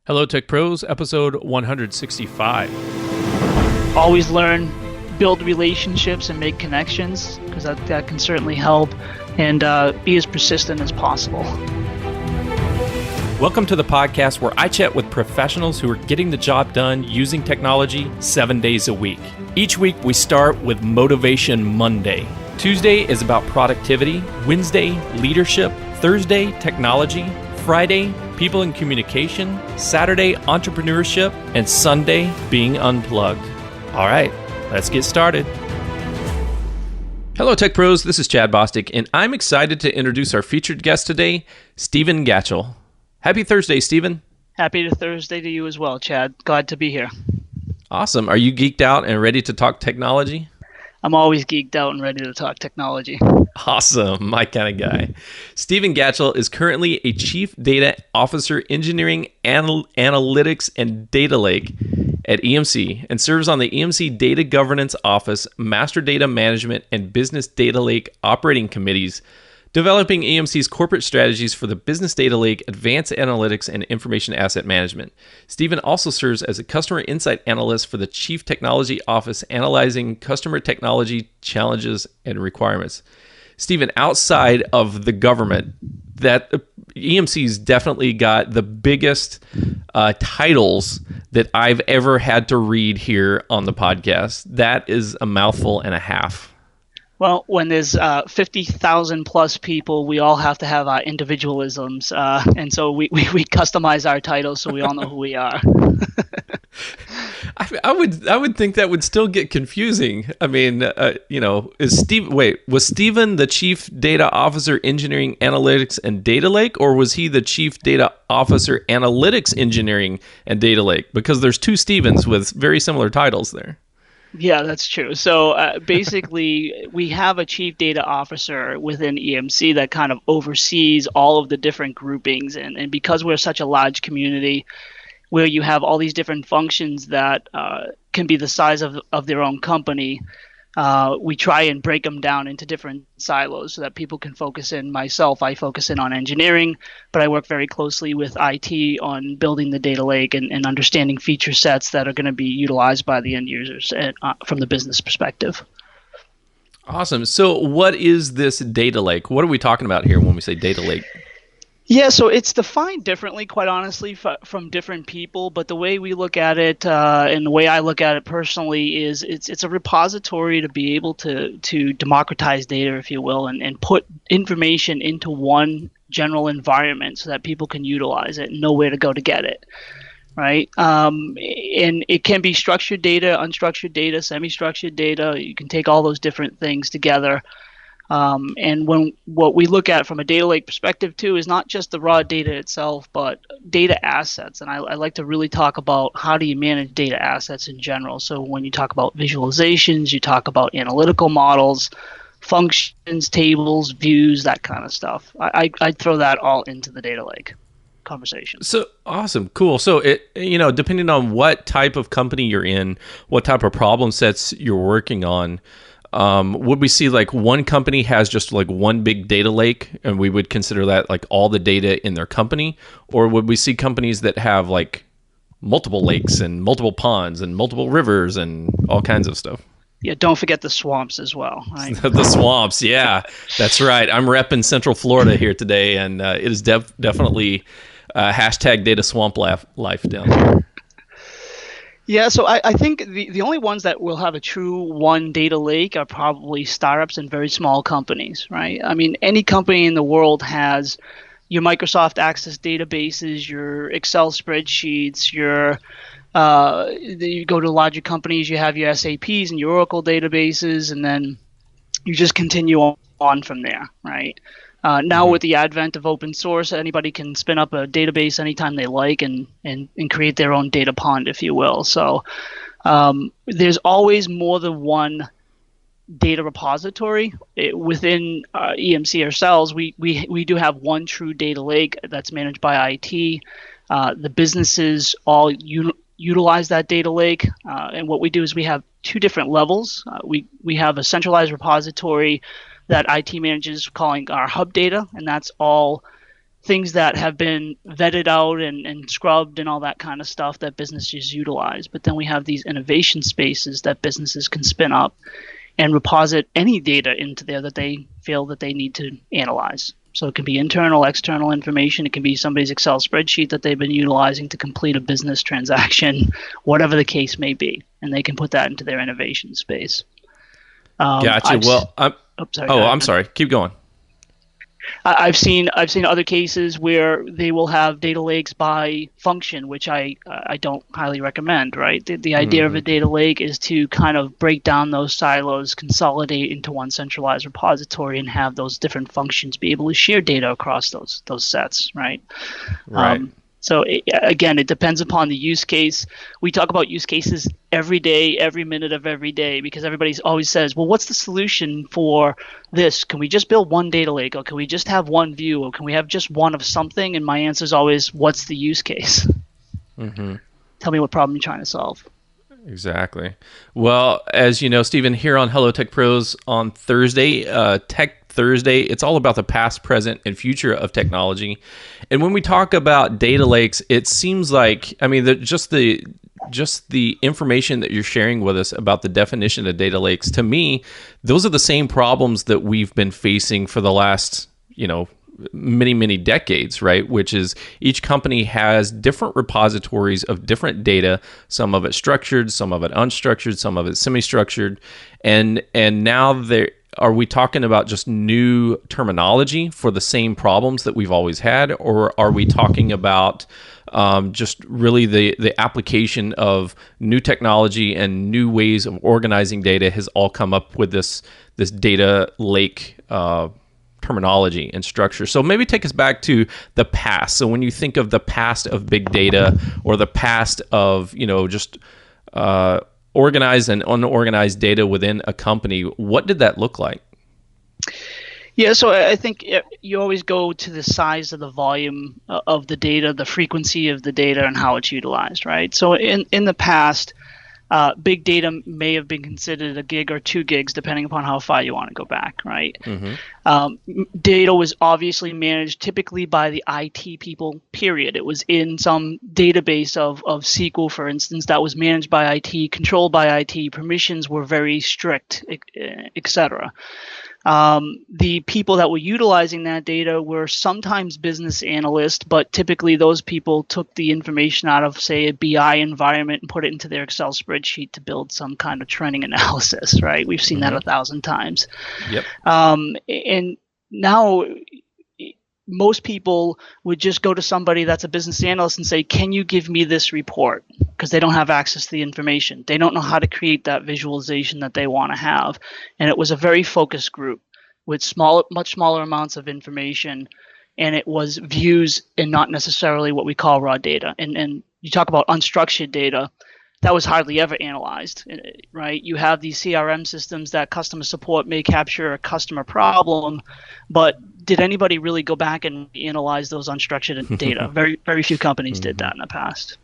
Hello, Tech Pros, episode 165. Always learn, build relationships, and make connections, because that can certainly help, and be as persistent as possible. Welcome to the podcast where I chat with professionals who are getting the job done using technology 7 days a week. Each week, we start with Motivation Monday. Tuesday is about productivity, Wednesday, leadership, Thursday, technology, Friday, people and communication, Saturday, entrepreneurship, and Sunday, being unplugged. All right, let's get started. Hello, Tech Pros. This is Chad Bostic, and I'm excited to introduce our featured guest today, Stephen Gatchell. Happy Thursday, Stephen. Happy Thursday to you as well, Chad. Glad to be here. Awesome. Are you geeked out and ready to talk technology? I'm always geeked out and ready to talk technology. Awesome. My kind of guy. Stephen Gatchell is currently a Chief Data Officer Engineering Analytics and Data Lake at EMC and serves on the EMC Data Governance Office, Master Data Management, and Business Data Lake Operating Committees, developing EMC's corporate strategies for the Business Data Lake, Advanced Analytics, and Information Asset Management. Stephen also serves as a Customer Insight Analyst for the Chief Technology Office, analyzing customer technology challenges and requirements. Stephen, outside of the government, that EMC's definitely got the biggest titles that I've ever had to read here on the podcast. That is a mouthful and a half. Well, when there's 50,000 plus people, we all have to have our individualisms, and so we customize our titles so we all know who we are. I would think that would still get confusing. I mean, was Stephen the Chief Data Officer Engineering Analytics and Data Lake, or was he the Chief Data Officer Analytics Engineering and Data Lake? Because there's two Stephens with very similar titles there. Yeah, that's true. So basically, we have a chief data officer within EMC that kind of oversees all of the different groupings. And because we're such a large community where you have all these different functions that can be the size of their own company, we try and break them down into different silos so that people can focus in. Myself, I focus in on engineering, but I work very closely with IT on building the data lake and understanding feature sets that are going to be utilized by the end users from the business perspective. Awesome. So what is this data lake? What are we talking about here when we say data lake? Yeah, so it's defined differently, quite honestly, from different people. But the way we look at it, and the way I look at it personally, is it's a repository to be able to democratize data, if you will, and put information into one general environment so that people can utilize it and know where to go to get it, right? And it can be structured data, unstructured data, semi-structured data. You can take all those different things together. And what we look at from a data lake perspective too is not just the raw data itself, but data assets. And I like to really talk about how do you manage data assets in general. So when you talk about visualizations, you talk about analytical models, functions, tables, views, that kind of stuff. I'd throw that all into the data lake conversation. So awesome, cool. So depending on what type of company you're in, what type of problem sets you're working on, would we see like one company has just like one big data lake and we would consider that like all the data in their company? Or would we see companies that have like multiple lakes and multiple ponds and multiple rivers and all kinds of stuff? Yeah, don't forget the swamps as well. Right? The swamps, yeah, that's right. I'm repping Central Florida here today, and it is definitely hashtag data swamp life down there. Yeah, so I think the only ones that will have a true one data lake are probably startups and very small companies, right? I mean, any company in the world has your Microsoft Access databases, your Excel spreadsheets, you go to larger companies, you have your SAPs and your Oracle databases, and then you just continue on from there, right? Now with the advent of open source, anybody can spin up a database anytime they like and create their own data pond, if you will. So there's always more than one data repository. Within EMC ourselves, we do have one true data lake that's managed by IT. The businesses all utilize that data lake, and what we do is we have two different levels. We have a centralized repository that IT manages calling our hub data, and that's all things that have been vetted out and scrubbed and all that kind of stuff that businesses utilize. But then we have these innovation spaces that businesses can spin up and reposit any data into there that they feel that they need to analyze. So it can be internal, external information. It can be somebody's Excel spreadsheet that they've been utilizing to complete a business transaction, whatever the case may be. And they can put that into their innovation space. Gotcha. I'm sorry. Keep going. I've seen other cases where they will have data lakes by function, which I don't highly recommend. Right, the idea of a data lake is to kind of break down those silos, consolidate into one centralized repository, and have those different functions be able to share data across those sets. Right. Right. So again, it depends upon the use case. We talk about use cases every day, every minute of every day, because everybody always says, well, what's the solution for this? Can we just build one data lake, or can we just have one view, or can we have just one of something? And my answer is always, what's the use case? Tell me what problem you're trying to solve. Exactly. Well, as you know, Stephen, here on Hello Tech Pros on Thursday, Tech Thursday, it's all about the past, present, and future of technology. And when we talk about data lakes, it seems like, I mean, just the information that you're sharing with us about the definition of data lakes, to me, those are the same problems that we've been facing for the last, many decades, right? Which is each company has different repositories of different data, some of it structured, some of it unstructured, some of it semi-structured. And now are we talking about just new terminology for the same problems that we've always had, or are we talking about just really the application of new technology and new ways of organizing data has all come up with this data lake terminology and structure? So maybe take us back to the past. So when you think of the past of big data, or the past of just organized and unorganized data within a company, what did that look like? Yeah, so I think you always go to the size of the volume of the data, the frequency of the data, and how it's utilized, right? So in the past, big data may have been considered a gig or 2 gigs, depending upon how far you want to go back, right? Data was obviously managed typically by the IT people, period. It was in some database of SQL, for instance, that was managed by IT, controlled by IT, permissions were very strict, etc. The people that were utilizing that data were sometimes business analysts, but typically those people took the information out of, say, a BI environment and put it into their Excel spreadsheet to build some kind of trending analysis, right? We've seen that 1,000 times. Yep. And now most people would just go to somebody that's a business analyst and say, can you give me this report? Because they don't have access to the information. They don't know how to create that visualization that they want to have. And it was a very focused group with much smaller amounts of information. And it was views and not necessarily what we call raw data. And you talk about unstructured data, that was hardly ever analyzed, right? You have these CRM systems that customer support may capture a customer problem, but did anybody really go back and analyze those unstructured data? Very, very few companies did that in the past.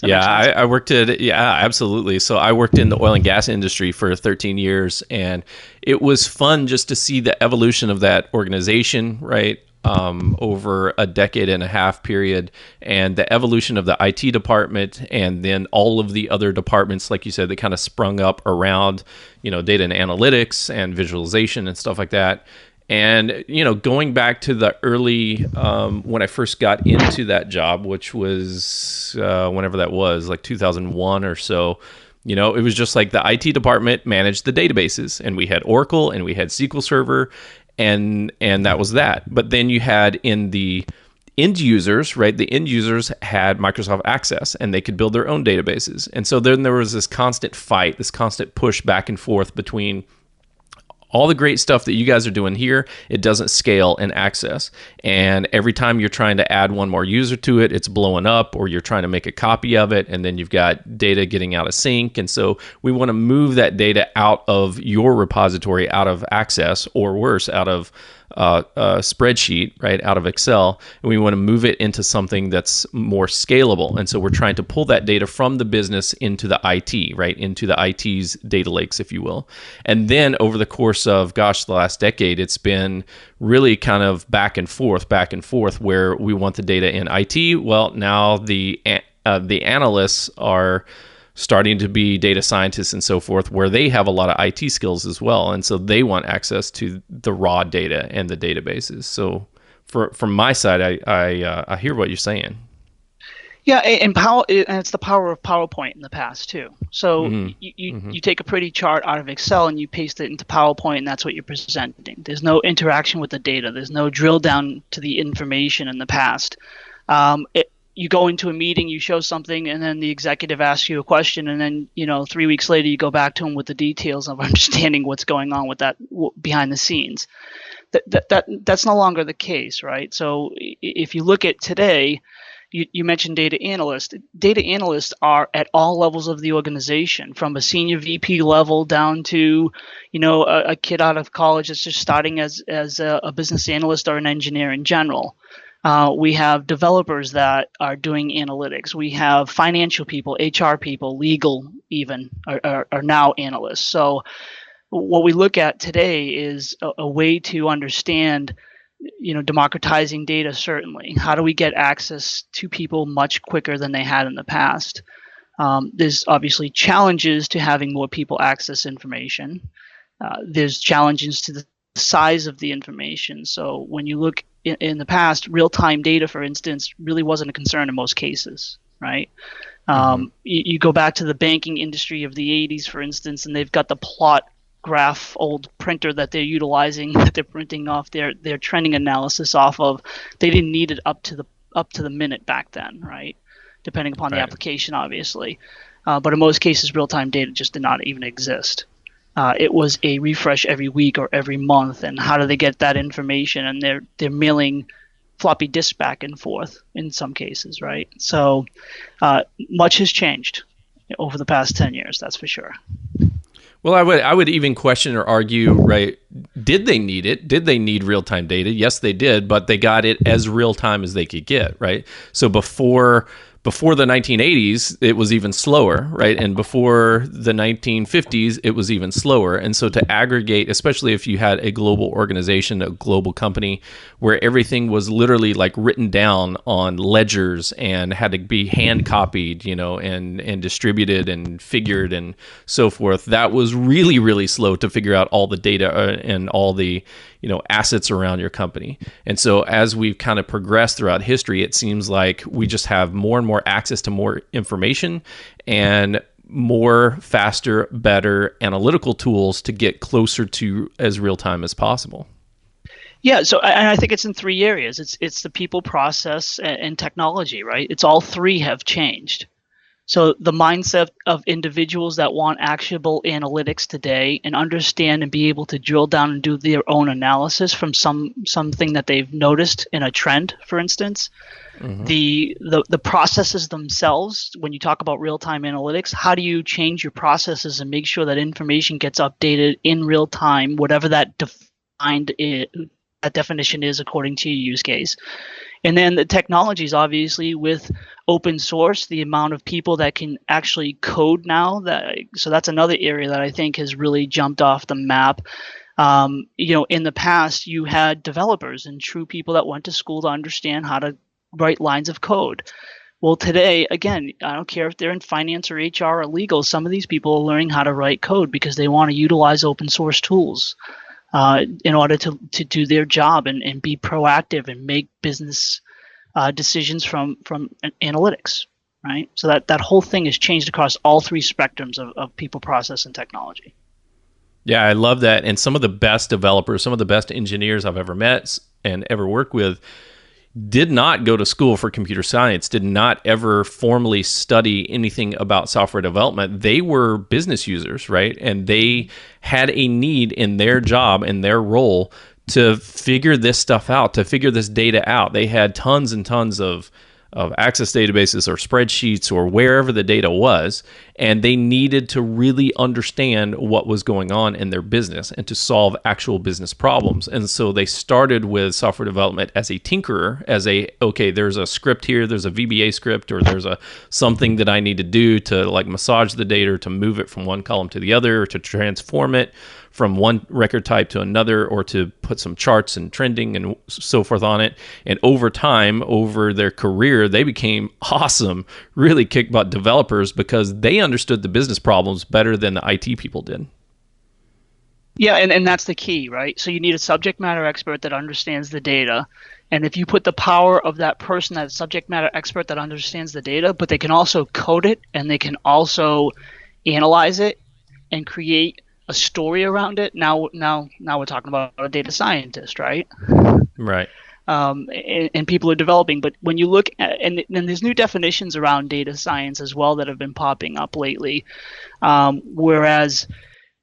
Yeah, I worked absolutely. So I worked in the oil and gas industry for 13 years, and it was fun just to see the evolution of that organization, right? Over a decade and a half period, and the evolution of the IT department, and then all of the other departments, like you said, that kind of sprung up around, data and analytics and visualization and stuff like that. And, going back to the early, when I first got into that job, which was whenever that was, like 2001 or so, it was just like the IT department managed the databases, and we had Oracle and we had SQL Server, and that was that. But then you had in the end users, right? The end users had Microsoft Access, and they could build their own databases. And so then there was this constant fight, this constant push back and forth between all the great stuff that you guys are doing here, it doesn't scale in Access. And every time you're trying to add one more user to it, it's blowing up, or you're trying to make a copy of it, and then you've got data getting out of sync. And so we want to move that data out of your repository, out of Access, or worse, out of spreadsheet, right, out of Excel, and we want to move it into something that's more scalable. And so we're trying to pull that data from the business into the IT, right, into the IT's data lakes, if you will. And then over the course of, the last decade, it's been really kind of back and forth, where we want the data in IT. Well, now the analysts are starting to be data scientists and so forth, where they have a lot of IT skills as well. And so they want access to the raw data and the databases. So from my side, I hear what you're saying. Yeah, and it's the power of PowerPoint in the past too. So you take a pretty chart out of Excel and you paste it into PowerPoint, and that's what you're presenting. There's no interaction with the data. There's no drill down to the information in the past. You go into a meeting, you show something, and then the executive asks you a question, and then 3 weeks later you go back to him with the details of understanding what's going on with that behind the scenes. That's no longer the case, right? So if you look at today, you mentioned data analysts. Data analysts are at all levels of the organization, from a senior VP level down to a kid out of college that's just starting as a business analyst or an engineer in general. We have developers that are doing analytics. We have financial people, HR people, legal even are now analysts. So what we look at today is a way to understand, democratizing data, certainly. How do we get access to people much quicker than they had in the past? There's obviously challenges to having more people access information. There's challenges to the size of the information. So when you look in the past, real-time data, for instance, really wasn't a concern in most cases, right? You go back to the banking industry of the 80s, for instance, and they've got the plot graph old printer that they're utilizing, that they're printing off their trending analysis off of. They didn't need it up to the minute back then, right? Depending upon the application, obviously. But in most cases, real-time data just did not even exist. It was a refresh every week or every month, and how do they get that information? And they're mailing floppy disks back and forth in some cases, right? So much has changed over the past 10 years, that's for sure. Well, I would even question or argue, right? Did they need it? Did they need real-time data? Yes, they did, but they got it as real-time as they could get, right? So before the 1980s, it was even slower, right? And before the 1950s, it was even slower. And so to aggregate, especially if you had a global organization, a global company, where everything was literally like written down on ledgers and had to be hand copied, and distributed and figured and so forth, that was really, really slow to figure out all the data and all the assets around your company. And so as we've kind of progressed throughout history, it seems like we just have more and more access to more information and more faster, better analytical tools to get closer to as real time as possible. Yeah, so I think it's in three areas. It's the people, process, and technology, right? It's all three have changed. So the mindset of individuals that want actionable analytics today and understand and be able to drill down and do their own analysis from something that they've noticed in a trend, for instance. The processes themselves, when you talk about real-time analytics, how do you change your processes and make sure that information gets updated in real time, whatever that definition is according to your use case. And then the technologies, obviously, with open source, the amount of people that can actually code now, so that's another area that I think has really jumped off the map. In the past, you had developers and true people that went to school to understand how to write lines of code. Well, today, again, I don't care if they're in finance or HR or legal, some of these people are learning how to write code because they want to utilize open source tools in order to do their job and be proactive and make business decisions from analytics, right? So that whole thing has changed across all three spectrums of people, process, and technology. Yeah, I love that. And some of the best developers, some of the best engineers I've ever met and ever worked with did not go to school for computer science, did not ever formally study anything about software development. They were business users, right? And they had a need in their job and their role to figure this stuff out, to figure this data out. They had tons and tons of access databases or spreadsheets or wherever the data was, and they needed to really understand what was going on in their business and to solve actual business problems. And so they started with software development as a tinkerer, okay, there's a script here, there's a VBA script, or there's something that I need to do to like massage the data, or to move it from one column to the other, or to transform it from one record type to another, or to put some charts and trending and so forth on it. And over time, over their career, they became awesome, really kick butt developers because they understood the business problems better than the IT people did. Yeah, and that's the key, right? So you need a subject matter expert that understands the data. And if you put the power of that person, that subject matter expert that understands the data, but they can also code it and they can also analyze it and create a story around it. Now we're talking about a data scientist, right? Right. And people are developing. But when you look at, and there's new definitions around data science as well that have been popping up lately, whereas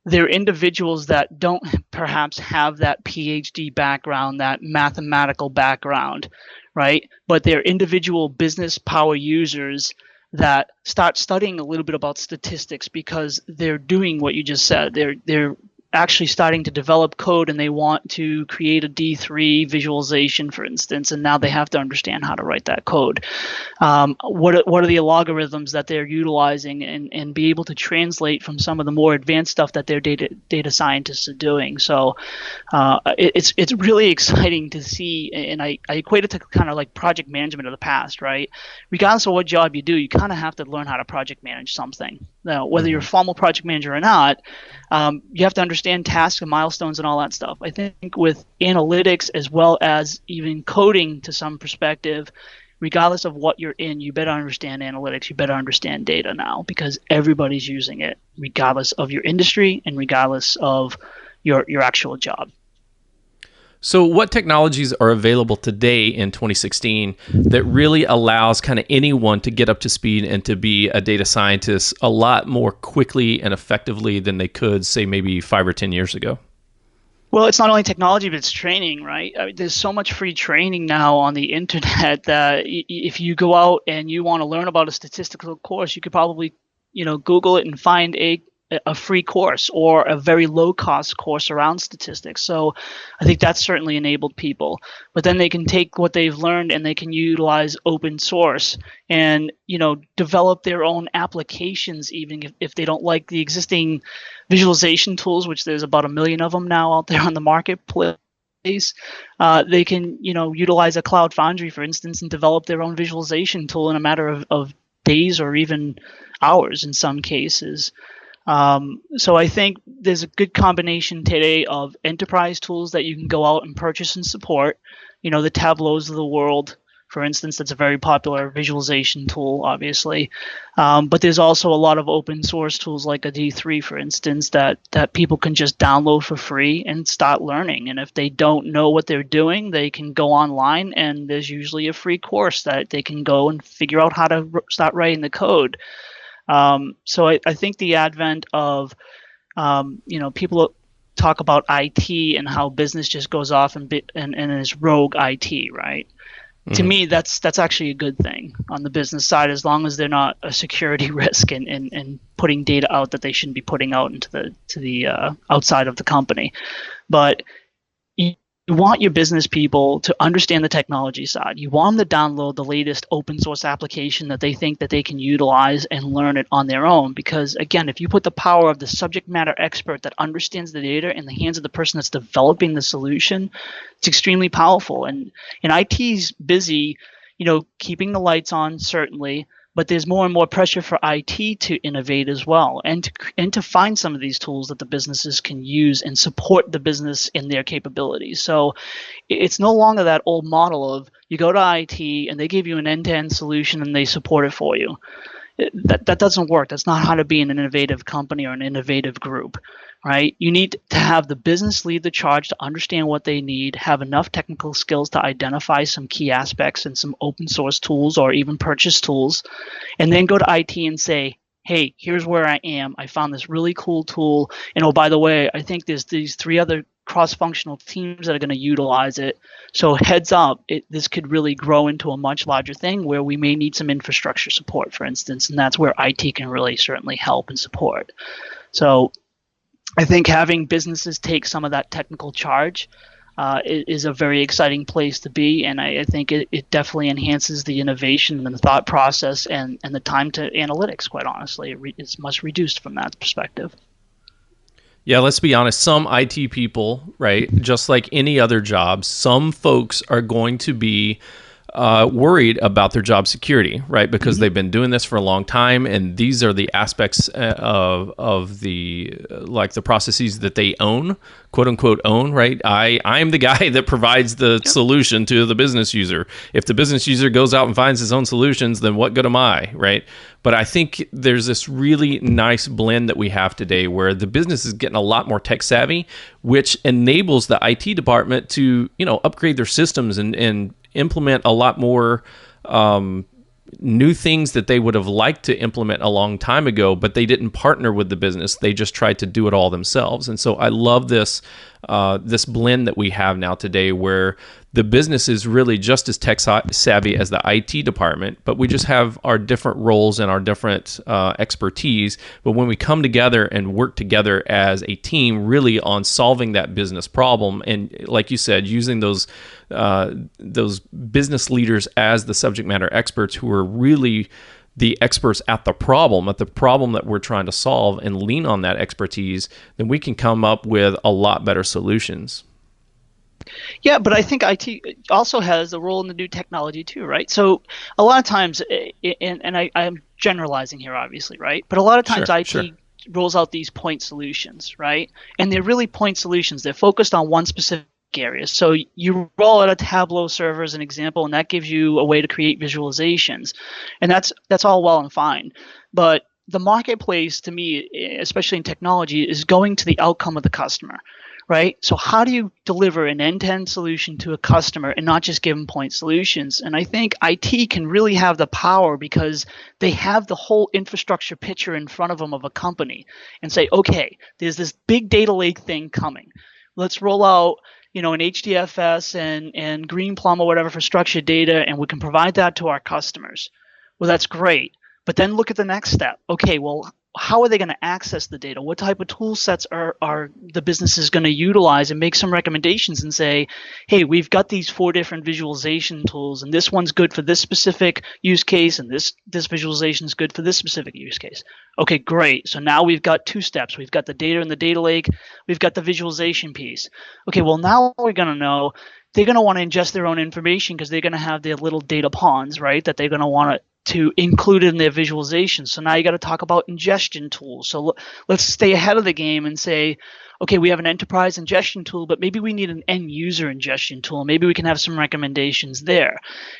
they're individuals that don't perhaps have that PhD background, that mathematical background, right? But they're individual business power users that start studying a little bit about statistics because they're doing what you just said. They're actually starting to develop code and they want to create a D3 visualization, for instance, and now they have to understand how to write that code. What are the algorithms that they're utilizing, and be able to translate from some of the more advanced stuff that their data scientists are doing. So it's really exciting to see, and I equate it to kind of like project management of the past, right? Regardless of what job you do, you kind of have to learn how to project manage something. Now, whether you're a formal project manager or not, you have to understand tasks and milestones and all that stuff. I think with analytics as well as even coding to some perspective, regardless of what you're in, you better understand analytics, you better understand data now, because everybody's using it regardless of your industry and regardless of your actual job. So what technologies are available today in 2016 that really allows kind of anyone to get up to speed and to be a data scientist a lot more quickly and effectively than they could, say, maybe 5 or 10 years ago? Well, it's not only technology, but it's training, right? I mean, there's so much free training now on the internet that if you go out and you want to learn about a statistical course, you could probably, Google it and find a free course or a very low cost course around statistics. So I think that's certainly enabled people. But then they can take what they've learned and they can utilize open source and, develop their own applications, even if they don't like the existing visualization tools, which there's about 1 million of them now out there on the marketplace. They can, utilize a Cloud Foundry, for instance, and develop their own visualization tool in a matter of days or even hours in some cases. So I think there's a good combination today of enterprise tools that you can go out and purchase and support. The Tableaus of the world, for instance, that's a very popular visualization tool, obviously. But there's also a lot of open source tools like a D3, for instance, that people can just download for free and start learning. And if they don't know what they're doing, they can go online and there's usually a free course that they can go and figure out how to start writing the code. So I think the advent of, people talk about IT and how business just goes off and is rogue IT, right? Mm-hmm. To me, that's actually a good thing on the business side, as long as they're not a security risk and putting data out that they shouldn't be putting out into the outside of the company. But you want your business people to understand the technology side. You want them to download the latest open source application that they think that they can utilize and learn it on their own. Because again, if you put the power of the subject matter expert that understands the data in the hands of the person that's developing the solution, it's extremely powerful. And IT's busy, keeping the lights on, certainly, but there's more and more pressure for IT to innovate as well, and to find some of these tools that the businesses can use and support the business in their capabilities. So it's no longer that old model of you go to IT and they give you an end-to-end solution and they support it for you. That doesn't work. That's not how to be an innovative company or an innovative group, right? You need to have the business lead the charge to understand what they need, have enough technical skills to identify some key aspects and some open source tools or even purchase tools, and then go to IT and say, hey, here's where I am. I found this really cool tool. And oh, by the way, I think there's these 3 other cross-functional teams that are going to utilize it. So heads up, this could really grow into a much larger thing where we may need some infrastructure support, for instance, and that's where IT can really certainly help and support. So I think having businesses take some of that technical charge is a very exciting place to be, and I think it definitely enhances the innovation and the thought process and the time to analytics, quite honestly. It's much reduced from that perspective. Yeah, let's be honest. Some IT people, right, just like any other job, some folks are going to be worried about their job security, right? Because they've been doing this for a long time, and these are the aspects of the like the processes that they own, quote unquote own, right? I'm the guy that provides the solution to the business user. If the business user goes out and finds his own solutions, then what good am I, right? But I think there's this really nice blend that we have today where the business is getting a lot more tech savvy, which enables the IT department to, upgrade their systems and implement a lot more new things that they would have liked to implement a long time ago, but they didn't partner with the business. They just tried to do it all themselves. And so I love this this blend that we have now today where the business is really just as tech savvy as the IT department, but we just have our different roles and our different expertise. But when we come together and work together as a team really on solving that business problem, and like you said, using those business leaders as the subject matter experts who are really the experts at the problem that we're trying to solve, and lean on that expertise, then we can come up with a lot better solutions. Yeah, but I think IT also has a role in the new technology too, right? So a lot of times, and I'm generalizing here, obviously, right? But a lot of times IT rolls out these point solutions, right? And they're really point solutions. They're focused on one specific area. So you roll out a Tableau server as an example, and that gives you a way to create visualizations. And that's all well and fine. But the marketplace, to me, especially in technology, is going to the outcome of the customer, right? So how do you deliver an end-to-end solution to a customer and not just give them point solutions? And I think IT can really have the power because they have the whole infrastructure picture in front of them of a company and say, okay, there's this big data lake thing coming. Let's roll out an HDFS and Greenplum or whatever for structured data, and we can provide that to our customers. Well, that's great. But then look at the next step. Okay, well, how are they going to access the data? What type of tool sets are the businesses going to utilize, and make some recommendations and say, hey, we've got these 4 different visualization tools, and this one's good for this specific use case, and this visualization is good for this specific use case. Okay, great. So now we've got 2 steps. We've got the data in the data lake. We've got the visualization piece. Okay, well, now we're going to know they're going to want to ingest their own information because they're going to have their little data ponds, right, that they're going to want to include in their visualization. So now you got to talk about ingestion tools. So let's stay ahead of the game and say, okay, we have an enterprise ingestion tool, but maybe we need an end user ingestion tool. Maybe we can have some recommendations there.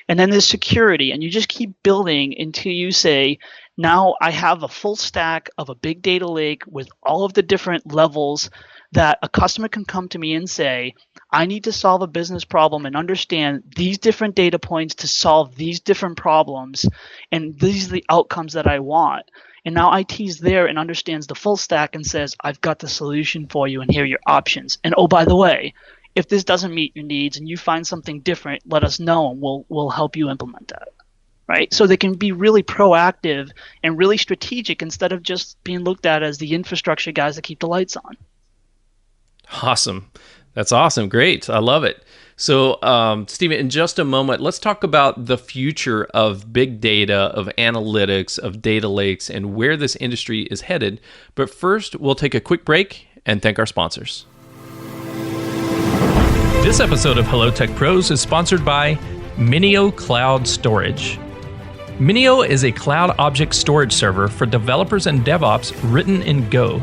And then there's security, and you just keep building until you say, now I have a full stack of a big data lake with all of the different levels that a customer can come to me and say, I need to solve a business problem and understand these different data points to solve these different problems, and these are the outcomes that I want. And now IT is there and understands the full stack and says, I've got the solution for you, and here are your options. And oh, by the way, if this doesn't meet your needs and you find something different, let us know, and we'll help you implement that. Right? So they can be really proactive and really strategic instead of just being looked at as the infrastructure guys that keep the lights on. Awesome. That's awesome. Great. I love it. So, Stephen, in just a moment, let's talk about the future of big data, of analytics, of data lakes, and where this industry is headed. But first, we'll take a quick break and thank our sponsors. This episode of Hello Tech Pros is sponsored by Minio Cloud Storage. Minio is a cloud object storage server for developers and DevOps written in Go.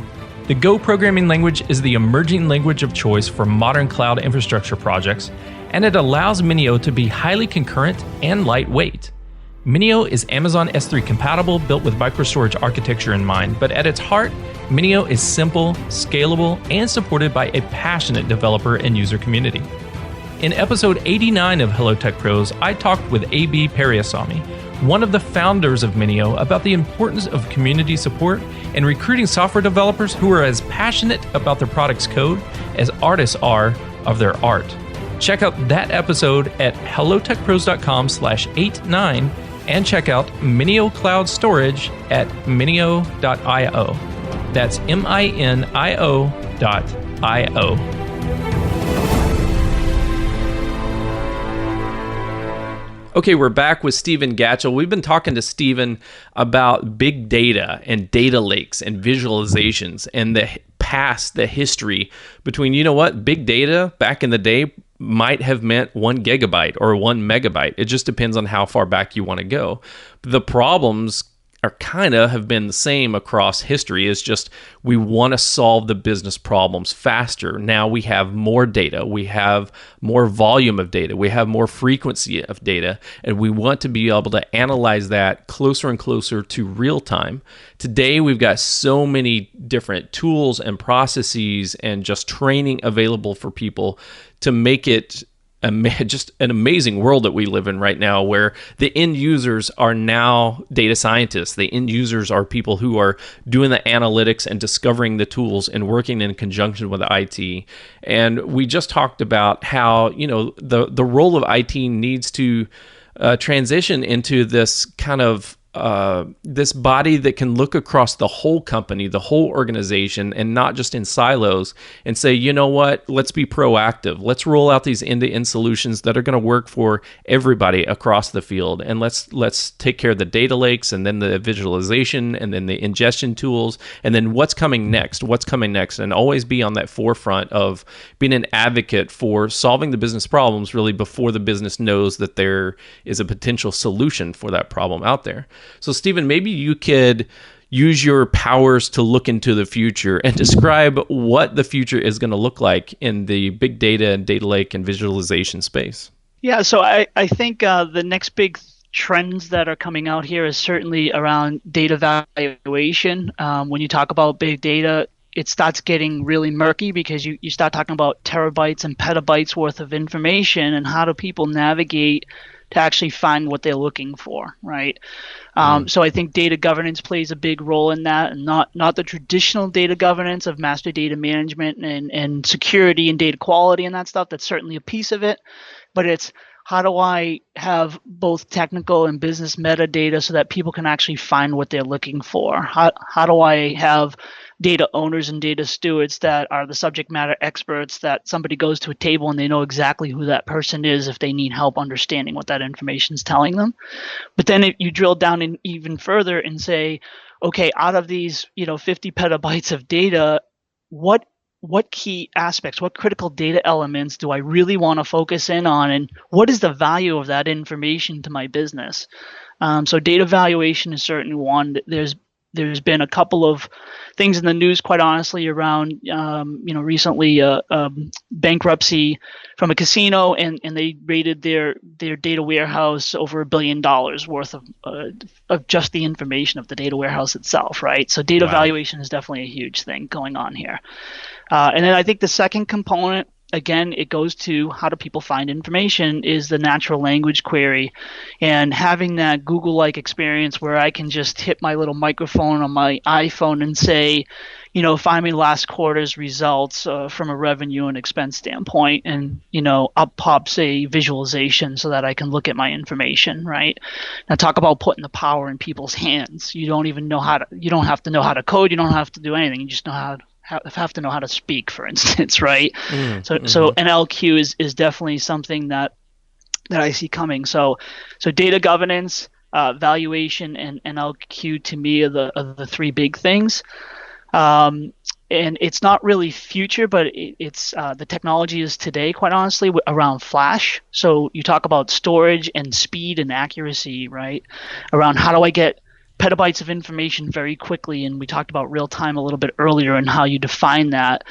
The Go programming language is the emerging language of choice for modern cloud infrastructure projects, and it allows Minio to be highly concurrent and lightweight. Minio is Amazon S3 compatible, built with microstorage architecture in mind, but at its heart, Minio is simple, scalable, and supported by a passionate developer and user community. In episode 89 of Hello Tech Pros, I talked with A.B. Periasamy, one of the founders of Minio, about the importance of community support and recruiting software developers who are as passionate about their product's code as artists are of their art. Check out that episode at hellotechpros.com/89 and check out Minio Cloud Storage at minio.io. That's minio.io. Okay, we're back with Stephen Gatchell. We've been talking to Stephen about big data and data lakes and visualizations and the past, the history between, big data back in the day might have meant 1 gigabyte or 1 megabyte. It just depends on how far back you want to go. The problems are have been the same across history. It's just we want to solve the business problems faster. Now we have more data, we have more volume of data, we have more frequency of data, and we want to be able to analyze that closer and closer to real time. Today we've got so many different tools and processes and just training available for people to make it just an amazing world that we live in right now, where the end users are now data scientists. The end users are people who are doing the analytics and discovering the tools and working in conjunction with IT. And we just talked about how, the role of IT needs to transition into this this body that can look across the whole company, the whole organization, and not just in silos, and say, let's be proactive. Let's roll out these end-to-end solutions that are going to work for everybody across the field. And let's take care of the data lakes, and then the visualization, and then the ingestion tools, and then what's coming next, and always be on that forefront of being an advocate for solving the business problems really before the business knows that there is a potential solution for that problem out there. So, Stephen, maybe you could use your powers to look into the future and describe what the future is going to look like in the big data and data lake and visualization space. Yeah, so I think the next big trends that are coming out here is certainly around data valuation. When you talk about big data, it starts getting really murky because you start talking about terabytes and petabytes worth of information, and how do people navigate to actually find what they're looking for, right? So I think data governance plays a big role in that, and not the traditional data governance of master data management and security and data quality and that stuff. That's certainly a piece of it, but it's how do I have both technical and business metadata so that people can actually find what they're looking for? How do I have data owners and data stewards that are the subject matter experts, that somebody goes to a table and they know exactly who that person is if they need help understanding what that information is telling them? But then if you drill down in even further and say, okay, out of these 50 petabytes of data, what key aspects, what critical data elements do I really want to focus in on, and what is the value of that information to my business? So data valuation is certainly one. There's been a couple of things in the news, quite honestly, around recently bankruptcy from a casino, and they rated their data warehouse over $1 billion worth of just the information of the data warehouse itself, right? So data valuation is definitely a huge thing going on here. And then I think the second component, again, it goes to how do people find information, is the natural language query, and having that Google-like experience where I can just hit my little microphone on my iPhone and say, find me last quarter's results from a revenue and expense standpoint, and up pops a visualization so that I can look at my information, right? Now talk about putting the power in people's hands. You don't have to know how to code, you don't have to do anything, you just have to know how to speak, for instance, right? So NLQ is definitely something that I see coming. So data governance, valuation, and NLQ to me are the three big things. And it's not really future, but it's the technology is today, quite honestly, around flash. So you talk about storage and speed and accuracy, right? Around how do I get petabytes of information very quickly, and we talked about real time a little bit earlier and how you define that.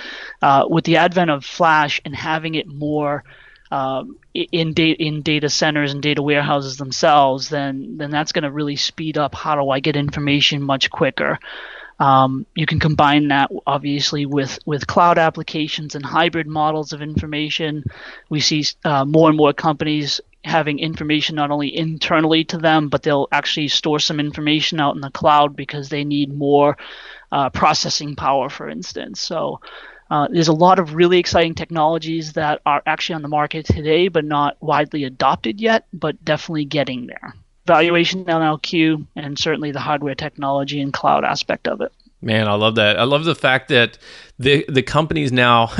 With the advent of flash and having it more in data centers and data warehouses themselves, then that's going to really speed up how do I get information much quicker. You can combine that obviously with cloud applications and hybrid models of information. We see more and more companies having information not only internally to them, but they'll actually store some information out in the cloud because they need more processing power, for instance. So There's a lot of really exciting technologies that are actually on the market today, but not widely adopted yet, but definitely getting there. Valuation, NLQ, and certainly the hardware technology and cloud aspect of it. Man, I love that. I love the fact that the companies now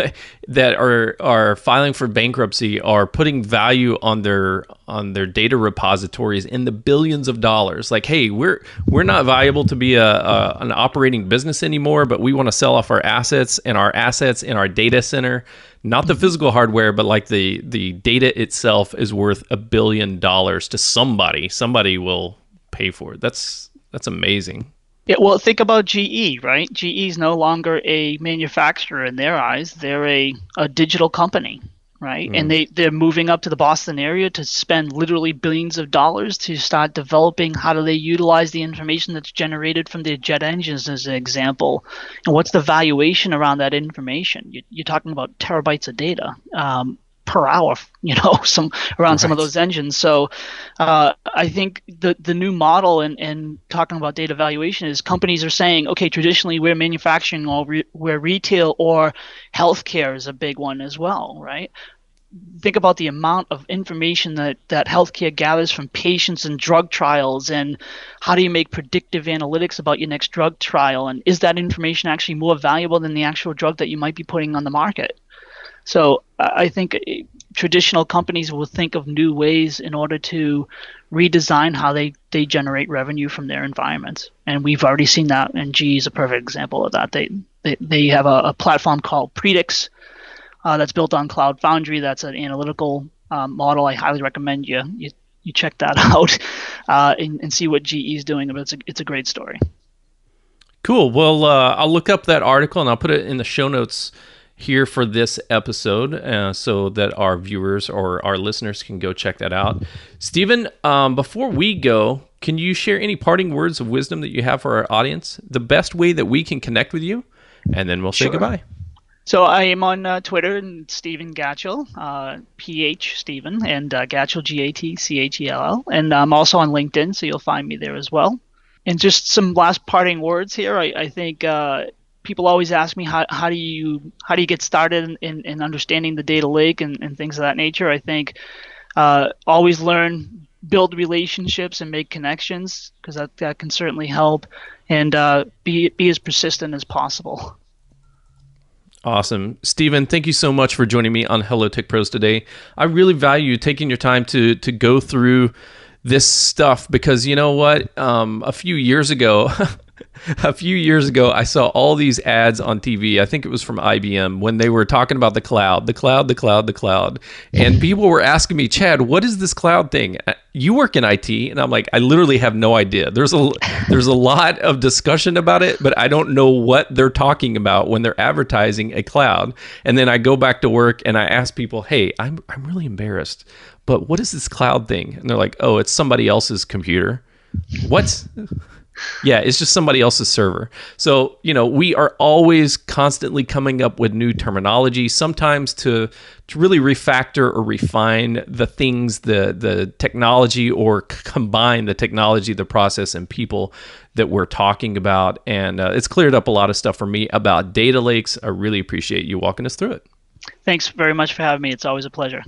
that are filing for bankruptcy are putting value on their data repositories in the billions of dollars. Like, hey, we're not viable to be an operating business anymore, but we want to sell off our assets in our data center. Not the physical hardware, but like the data itself is worth $1 billion to somebody. Somebody will pay for it. That's amazing. Yeah, well, think about GE, right? GE is no longer a manufacturer in their eyes. They're a digital company, right? And they're moving up to the Boston area to spend literally billions of dollars to start developing how do they utilize the information that's generated from their jet engines, as an example. And what's the valuation around that information? You're talking about terabytes of data. Per hour, some of those engines. So I think the new model and talking about data valuation is companies are saying, okay, traditionally we're manufacturing or we're retail, or healthcare is a big one as well, right? Think about the amount of information that healthcare gathers from patients and drug trials, and how do you make predictive analytics about your next drug trial, and is that information actually more valuable than the actual drug that you might be putting on the market? So I think traditional companies will think of new ways in order to redesign how they generate revenue from their environments. And we've already seen that, and GE is a perfect example of that. They have a platform called Predix that's built on Cloud Foundry. That's an analytical model. I highly recommend you check that out and see what GE is doing. But it's a great story. Cool. Well, I'll look up that article and I'll put it in the show notes here for this episode, so that our viewers or our listeners can go check that out. Stephen, before we go, can you share any parting words of wisdom that you have for our audience? The best way that we can connect with you, and then we'll say goodbye. So I am on Twitter, and Stephen Gatchell, PH Stephen, and Gatchell, Gatchell, and I'm also on LinkedIn, so you'll find me there as well. And just some last parting words here. I think people always ask me how do you get started in understanding the data lake and things of that nature. I think always learn, build relationships, and make connections, because that can certainly help, and be as persistent as possible. Awesome. Stephen, thank you so much for joining me on Hello Tech Pros today. I really value taking your time to go through this stuff, because you know what? A few years ago, I saw all these ads on TV. I think it was from IBM, when they were talking about the cloud. And people were asking me, Chad, what is this cloud thing? You work in IT. And I'm like, I literally have no idea. There's a lot of discussion about it, but I don't know what they're talking about when they're advertising a cloud. And then I go back to work and I ask people, hey, I'm really embarrassed, but what is this cloud thing? And they're like, oh, it's somebody else's computer. What? Yeah, it's just somebody else's server. So, we are always constantly coming up with new terminology, sometimes to really refactor or refine the things, the technology, or combine the technology, the process, and people that we're talking about. And it's cleared up a lot of stuff for me about data lakes. I really appreciate you walking us through it. Thanks very much for having me. It's always a pleasure.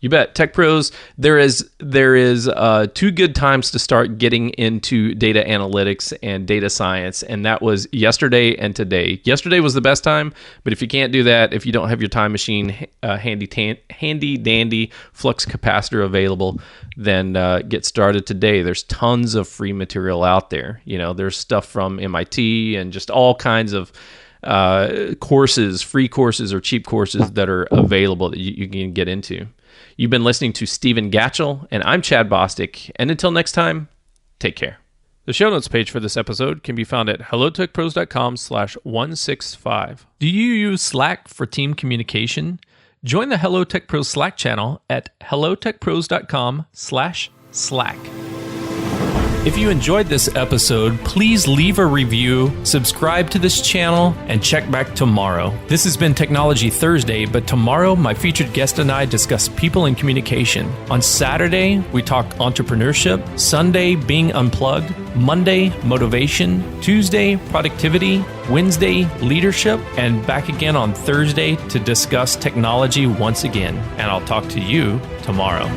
You bet. Tech Pros, there is 2 good times to start getting into data analytics and data science, and that was yesterday and today. Yesterday was the best time, but if you can't do that, if you don't have your time machine handy dandy flux capacitor available, then get started today. There's tons of free material out there. There's stuff from MIT and just all kinds of courses, free courses or cheap courses that are available that you can get into. You've been listening to Stephen Gatchell, and I'm Chad Bostic. And until next time, take care. The show notes page for this episode can be found at hellotechpros.com/165. Do you use Slack for team communication? Join the Hello Tech Pros Slack channel at hellotechpros.com/Slack. If you enjoyed this episode, please leave a review, subscribe to this channel, and check back tomorrow. This has been Technology Thursday, but tomorrow my featured guest and I discuss people and communication. On Saturday, we talk entrepreneurship, Sunday, being unplugged, Monday, motivation, Tuesday, productivity, Wednesday, leadership, and back again on Thursday to discuss technology once again. And I'll talk to you tomorrow.